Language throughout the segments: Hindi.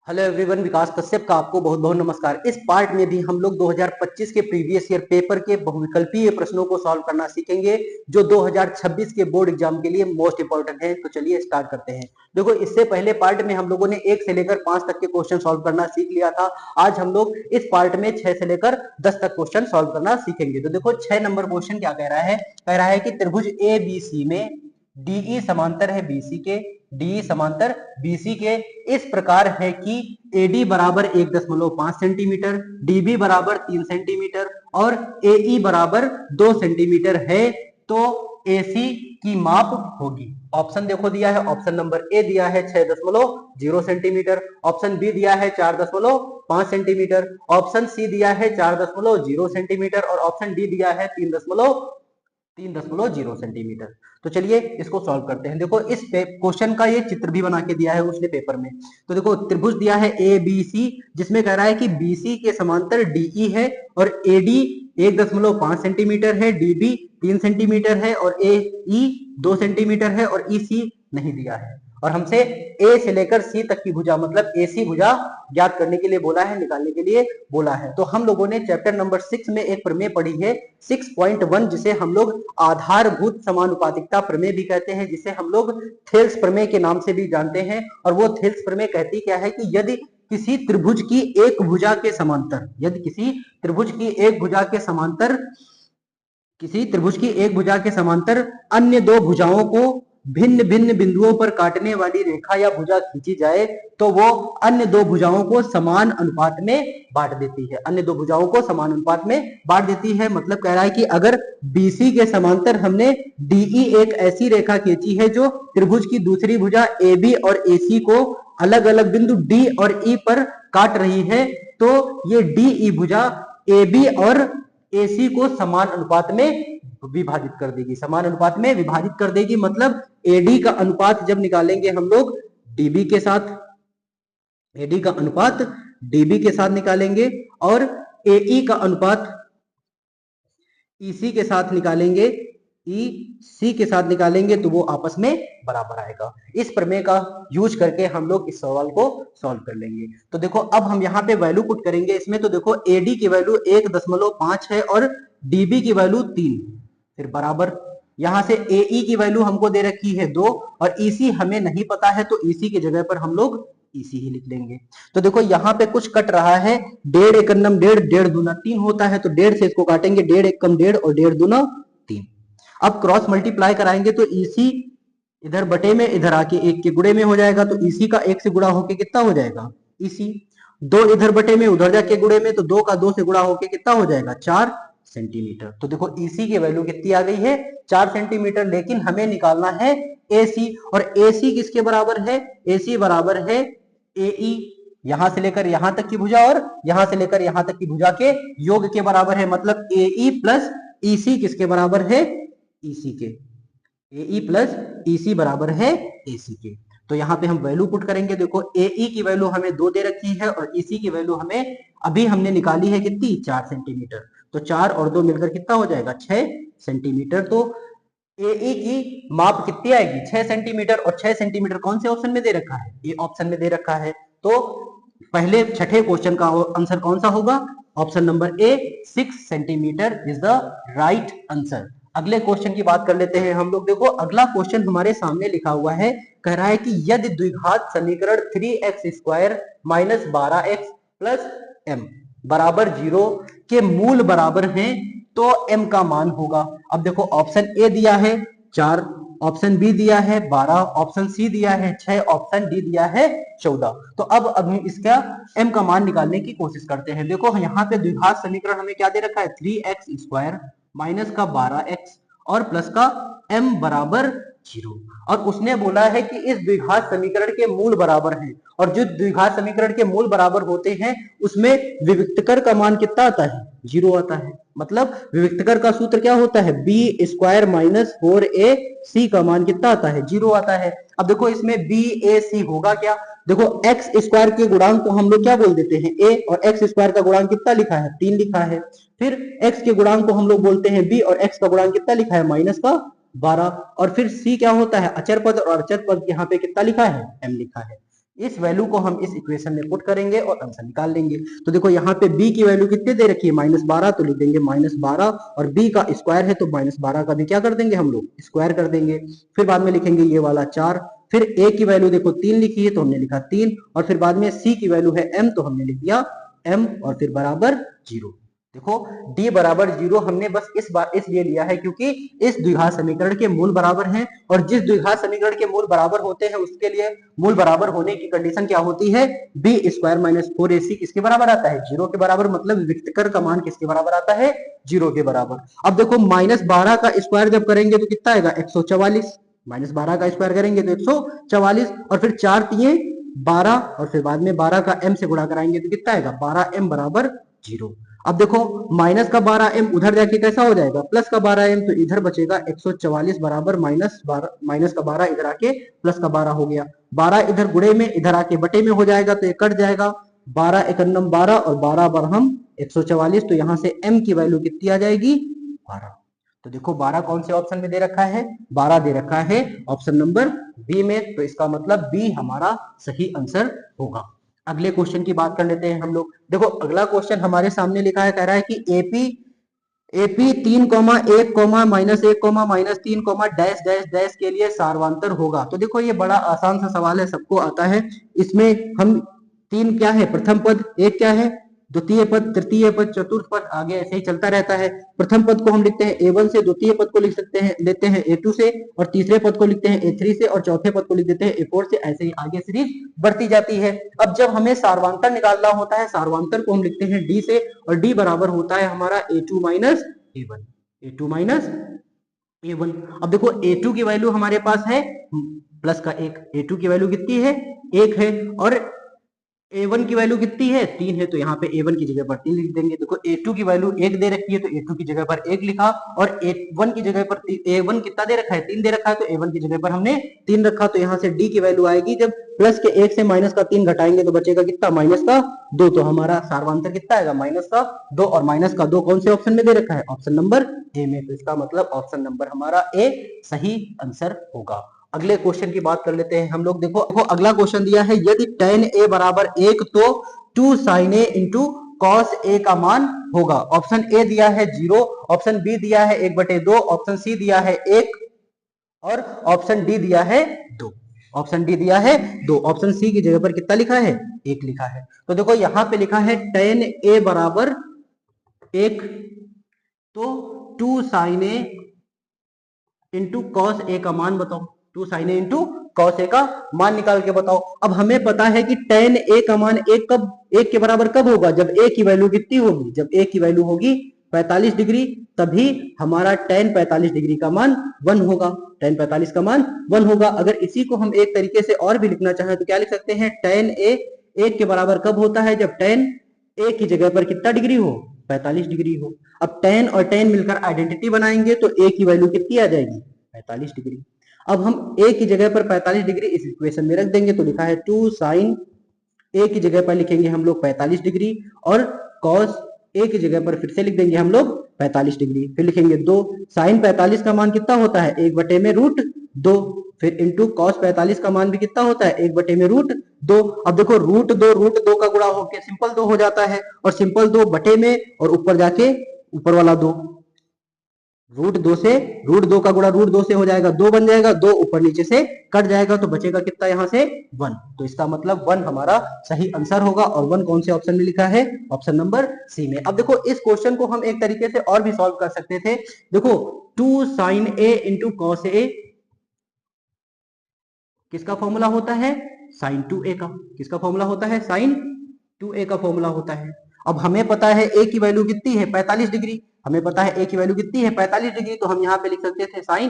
हेलो एवरीवन, विकास कश्यप का आपको बहुत बहुत नमस्कार। इस पार्ट में भी हम लोग 2025 के प्रीवियस ईयर पेपर के बहुविकल्पीय प्रश्नों को सॉल्व करना सीखेंगे, जो 2026 के बोर्ड एग्जाम के लिए मोस्ट इंपॉर्टेंट है। तो चलिए स्टार्ट करते हैं। देखो, इससे पहले पार्ट में हम लोगों ने 1 से लेकर 5 तक के क्वेश्चन सॉल्व करना सीख लिया था। आज हम लोग इस पार्ट में 6 से लेकर 10 तक क्वेश्चन सॉल्व करना सीखेंगे। तो देखो, 6 नंबर क्वेश्चन क्या कह रहा है कि त्रिभुज ए बी सी में डीई समांतर है बीसी के, डी समांतर बीसी के इस प्रकार है कि एडी बराबर 1.5 सेंटीमीटर, डीबी बराबर 3 सेंटीमीटर और एई बराबर 2 सेंटीमीटर है, तो एसी की माप होगी। ऑप्शन देखो दिया है, ऑप्शन नंबर ए दिया है 6.0 सेंटीमीटर, ऑप्शन बी दिया है 4.5 सेंटीमीटर, ऑप्शन सी दिया है 4.0 सेंटीमीटर और ऑप्शन डी दिया है 3.0 सेंटीमीटर। तो चलिए इसको सॉल्व करते हैं। देखो, इस क्वेश्चन का ये चित्र भी बना के दिया है उसने पेपर में। तो देखो, त्रिभुज दिया है ए बी सी, जिसमें कह रहा है कि बीसी के समांतर डीई है और एडी 1.5 सेंटीमीटर है, डीबी 3 सेंटीमीटर है और एई 2 सेंटीमीटर है और ईसी नहीं दिया है। और हमसे ए से लेकर सी तक की भुजा मतलब एसी भुजा ज्ञात करने के लिए बोला है, निकालने के लिए बोला है। तो हम लोगों ने चैप्टर नंबर 6 में एक प्रमेय पढ़ी है 6.1, जिसे हम लोग आधारभूत समानुपातिकता प्रमेय भी कहते हैं, जिसे हम लोग थेल्स प्रमेय के नाम से भी जानते हैं। और वो थेल्स प्रमेय कहती क्या है कि यदि किसी त्रिभुज की एक भुजा के समांतर, यदि किसी त्रिभुज की एक भुजा के समांतर अन्य दो भुजाओं को भिन्न भिन्न बिंदुओं पर काटने वाली रेखा या भुजा खींची जाए, तो वो अन्य दो भुजाओं को समान अनुपात में बांट देती है। अन्य दो भुजाओं को समान अनुपात में बांट देती है मतलब कह रहा है कि अगर बीसी के समांतर हमने डीई एक ऐसी रेखा खींची है जो त्रिभुज की दूसरी भुजा एबी और एसी को अलग अलग बिंदु डी और ई पर काट रही है, तो ये डीई भुजा एबी और एसी को समान अनुपात में विभाजित कर देगी। समान अनुपात में विभाजित कर देगी मतलब एडी का अनुपात जब निकालेंगे हम लोग डीबी के साथ, एडी का अनुपात डीबी के साथ निकालेंगे और एई का अनुपात ईसी के साथ निकालेंगे, ईसी के साथ निकालेंगे, तो वो आपस में बराबर आएगा। इस प्रमेय का यूज करके हम लोग इस सवाल को सॉल्व कर लेंगे। तो देखो, अब हम यहाँ पे वैल्यू पुट करेंगे इसमें। तो देखो, एडी की वैल्यू 1.5 है और डीबी की वैल्यू 3, फिर बराबर यहां से एई की वैल्यू हमको दे रखी है 2 और ईसी हमें नहीं पता है, तो ईसी की जगह पर हम लोग ईसी ही लिख लेंगे। तो देखो, यहाँ पे कुछ कट रहा है, 1.5 एकम 1.5, 1.5 दूना 3 होता है, तो 1.5 से इसको काटेंगे, 1.5 एकम 1.5 और 1.5 दूना 3। अब क्रॉस मल्टीप्लाई कराएंगे तो ईसी इधर बटे में इधर आके 1 के गुणे में हो जाएगा, तो ईसी का 1 से गुणा होके कितना हो जाएगा ईसी। 2 इधर बटे में उधर जाके गुणे में, तो 2 का 2 से गुणा होके कितना हो जाएगा 4 सेंटीमीटर। तो देखो, ईसी की वैल्यू कितनी आ गई है 4 सेंटीमीटर, लेकिन हमें निकालना है एसी, और एसी किसके बराबर है, एसी बराबर है एई, यहां से लेकर यहां तक की भुजा और यहां से लेकर यहां तक की भुजा के योग के बराबर है। मतलब एई प्लस ईसी किसके बराबर है, ईसी के। एई प्लस ईसी बराबर है एसी के। तो यहाँ पे हम वैल्यू पुट करेंगे। देखो, एई की वैल्यू हमें 2 दे रखी है और ईसी की वैल्यू हमें अभी हमने निकाली है कितनी 4 सेंटीमीटर, तो 4 और 2 मिलकर कितना हो जाएगा 6 सेंटीमीटर। तो एई की माप कितनी आएगी 6 सेंटीमीटर, और 6 सेंटीमीटर कौन से ऑप्शन में दे रखा है, ये ऑप्शन में दे रखा है। तो पहले छठे क्वेश्चन का आंसर कौन सा होगा, option number A 6 centimetre is the right answer. अगले क्वेश्चन की बात कर लेते हैं हम लोग। देखो, अगला क्वेश्चन हमारे सामने लिखा हुआ है, कह रहा है कि यदि द्विघात समीकरण 3x² minus 12x plus m बराबर 0 के मूल बराबर हैं, तो m का मान होगा। अब देखो, ऑप्शन ए दिया है 4, ऑप्शन बी दिया है 12, ऑप्शन सी दिया है 6, ऑप्शन डी दिया है 14। तो अब हम इसका m का मान निकालने की कोशिश करते हैं। देखो, यहाँ पे द्विघात समीकरण हमें क्या दे रखा है 3x² माइनस का 12x और प्लस का m बराबर 0, और उसने बोला है कि इस द्विघात समीकरण के मूल बराबर हैं, और जो द्विघात समीकरण के मूल बराबर होते हैं उसमें विविक्तकर का मान कितना आता है 0 आता है। मतलब विविक्तकर का सूत्र क्या होता है b² माइनस 4ac का मान कितना आता है 0 आता है। अब देखो, इसमें bac होगा क्या, देखो एक्स स्क्वायर के गुणांक को हम लोग क्या बोल देते हैं a, और एक्स स्क्वायर का गुणांक कितना लिखा है 3 लिखा है। फिर x के गुणांक को हम लोग बोलते हैं b, और x का गुणांक कितना लिखा है माइनस का 12, और फिर c क्या होता है अचर पद, और अचर पद यहाँ पे कितना लिखा है m लिखा है। इस वैल्यू को हम इस इक्वेशन में पुट करेंगे और आंसर निकाल लेंगे। तो देखो यहाँ पे b की वैल्यू कितने दे रखी है, -12, तो लिख देंगे -12, और b का स्क्वायर है तो -12 का भी क्या कर देंगे हम लोग, स्क्वायर कर देंगे। फिर बाद में लिखेंगे ये वाला 4, फिर a की वैल्यू देखो 3 लिखी है तो हमने लिखा 3, और फिर बाद में c की वैल्यू है m तो हमने लिख दिया m, और फिर बराबर 0। देखो d बराबर 0 हमने बस इस बार इसलिए लिया है क्योंकि इस द्विघात समीकरण के मूल बराबर हैं, और जिस द्विघात समीकरण के मूल बराबर होते हैं उसके लिए मूल बराबर होने की कंडीशन क्या होती है, b स्क्वायर माइनस 4ac किसके बराबर आता है, 0 के बराबर। मतलब विकर्ण का मान किसके बराबर आता है, 0 के बराबर। अब देखो -12 का स्क्वायर जब करेंगे तो कितना आएगा, 144, -12 का स्क्वायर करेंगे तो 144, और फिर 4 तिये 12, और फिर बाद में 12 का m से गुणा कराएंगे तो कितना आएगा, 12m बराबर 0। अब देखो माइनस का 12m उधर जाके कैसा हो जाएगा, प्लस का 12m, तो इधर बचेगा 144 बराबर माइनस का 12 इधर आके प्लस का 12 हो गया, 12 इधर गुणे में इधर आके बटे में हो जाएगा तो ये कट जाएगा, 12 एकन्नम 12 और 12 बरहम 144, तो यहाँ से m की वैल्यू कितनी आ जाएगी, 12। तो देखो 12 कौन से ऑप्शन में दे रखा है, 12 दे रखा है ऑप्शन नंबर बी में, तो इसका मतलब बी हमारा सही आंसर होगा। अगले क्वेश्चन की बात कर लेते हैं हम लोग। देखो अगला क्वेश्चन हमारे सामने लिखा है, कह रहा है कि एपी 3, 1, -1, -3, डैश डैश डैश के लिए सारवांतर होगा। तो देखो ये बड़ा आसान सा सवाल है, सबको आता है। इसमें हम 3 क्या है, प्रथम पद, 1 क्या है, द्वितीय पद, तृतीय पद, चतुर्थ पद, आगे ऐसे ही चलता रहता है। प्रथम पद को हम लिखते हैं a1 से, द्वितीय पद को लिख सकते हैं लेते हैं a2 से, और तीसरे पद को लिखते हैं a3 से, और चौथे पद को लिख देते हैं a4 से, ऐसे ही आगे सीरीज बढ़ती जाती है। अब जब हमें सारवांतर निकालना होता है, सारवांतर को हम लिखते हैं d से, और d बराबर होता है हमारा a2 minus a1, a2 minus a1। अब देखो a2 की वैल्यू हमारे पास है प्लस का 1, a2 की वैल्यू कितनी है, 1 है, और a1 की वैल्यू कितनी है, 3 है, तो यहाँ पे a1 की जगह पर 3 लिख देंगे। देखो a2 की वैल्यू 1 दे रखी है तो a2 की जगह पर 1 लिखा, और a1 की जगह पर a1 कितना दे रखा है, 3 दे रखा है, तो a1 की जगह पर हमने 3 रखा। तो यहाँ से d की वैल्यू आएगी, जब प्लस के 1 से माइनस का 3 घटाएंगे तो बचेगा कितना, माइनस का 2। तो हमारा सारवांतर कितना आएगा, माइनस का 2, और माइनस का 2 कौन से ऑप्शन में दे रखा है, ऑप्शन नंबर ए में। तो इसका मतलब ऑप्शन नंबर हमारा ए सही आंसर होगा। अगले क्वेश्चन की बात कर लेते हैं हम लोग। देखो अगला क्वेश्चन दिया है, यदि tan a बराबर 1 तो 2 sin a into cos a का मान होगा। ऑप्शन ए दिया है 0, ऑप्शन बी दिया है 1/2, ऑप्शन सी दिया है 1, और ऑप्शन डी दिया है 2। ऑप्शन डी दिया है 2, ऑप्शन सी की जगह पर कितना लिखा है, 1 लिखा है। तो देखो यहाँ पे लिखा है tan a बराबर 1 तो 2 sin a into cos A का मान बताओ, 2 sin a into cos A का मान निकाल के बताओ। अब हमें पता है कि tan a का मान 1 के बराबर कब होगा, जब a की वैल्यू कितनी होगी, जब a की वैल्यू होगी 45 डिग्री, तभी हमारा tan 45 डिग्री का मान 1 होगा, tan 45 का मान 1 होगा। अगर इसी को हम एक तरीके से और भी लिखना चाहें तो क्या लिख सकते हैं, tan a 1 के बराबर कब होता है, जब tan a की जगह पर कितना डिग्री हो, 45 डिग्री हो। अब tan और tan मिलकर आइडेंटिटी बनाएंगे तो a की वैल्यू कितनी आ जाएगी, 45 डिग्री। अब हम a की जगह पर 45 डिग्री इस इक्वेशन में रख देंगे तो लिखा है 2 sin a की जगह पर लिखेंगे हम लोग 45 डिग्री, और cos a की जगह पर फिर से लिख देंगे हम लोग 45 डिग्री, फिर लिखेंगे 2 sin 45 का मान कितना होता है, 1 में √2, फिर इंटू cos 45 का मान भी कितना होता है, 1 में √2। अब देखो √2 का गुणा होकर सिंपल 2 हो जाता है, और सिंपल 2 बटे में और ऊपर जाके ऊपर वाला 2, √2 से √2 का गुणा √2 से हो जाएगा 2 बन जाएगा, 2 ऊपर नीचे से कट जाएगा तो बचेगा कितना यहाँ से 1। तो इसका मतलब 1 हमारा सही आंसर होगा, और 1 कौन से ऑप्शन में लिखा है, ऑप्शन नंबर सी में। अब देखो इस क्वेश्चन को हम एक तरीके से और भी सॉल्व कर सकते थे। देखो 2 sin a into cos A किसका फॉर्मूला होता है, sin 2a का। किसका फॉर्मूला होता है, sin 2a का फॉर्मूला होता है। अब हमें पता है a की वैल्यू कितनी है, 45 डिग्री। हमें पता है a की वैल्यू कितनी है, 45 डिग्री, तो हम यहाँ पे लिख सकते थे sin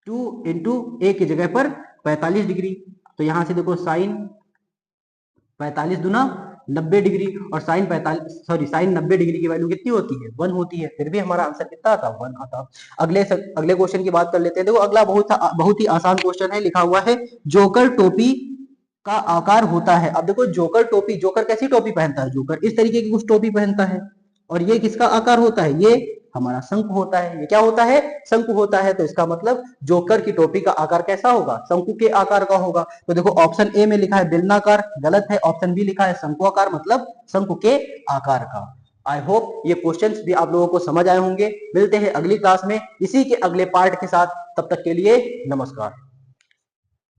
2 इंटू a की जगह पर 45 डिग्री। तो यहाँ से देखो sin 45 दुना 90 डिग्री, और sin 90 डिग्री की वैल्यू कितनी होती है, 1 होती है। फिर भी हमारा आंसर कितना आता, 1 आता। अगले क्वेश्चन की बात कर लेते हैं। देखो अगला बहुत ही आसान क्वेश्चन है, लिखा हुआ है जोकर टोपी का आकार होता है। अब देखो जोकर टोपी, जोकर कैसी टोपी पहनता है, जोकर इस तरीके की कुछ टोपी पहनता है, और ये किसका आकार होता है, ये हमारा शंकु होता है। ये क्या होता है? शंकु होता है। तो इसका मतलब जोकर की टोपी का आकार कैसा होगा? शंकु के आकार का होगा। तो देखो ऑप्शन ए में लिखा है बेलनाकार, गलत है। ऑप्शन बी लिखा है शंकु आकार, मतलब शंकु के आकार का। आई होप ये क्वेश्चंस भी आप लोगों को समझ आए होंगे। मिलते हैं अगली क्लास में इसी के अगले पार्ट के साथ। तब तक के लिए नमस्कार।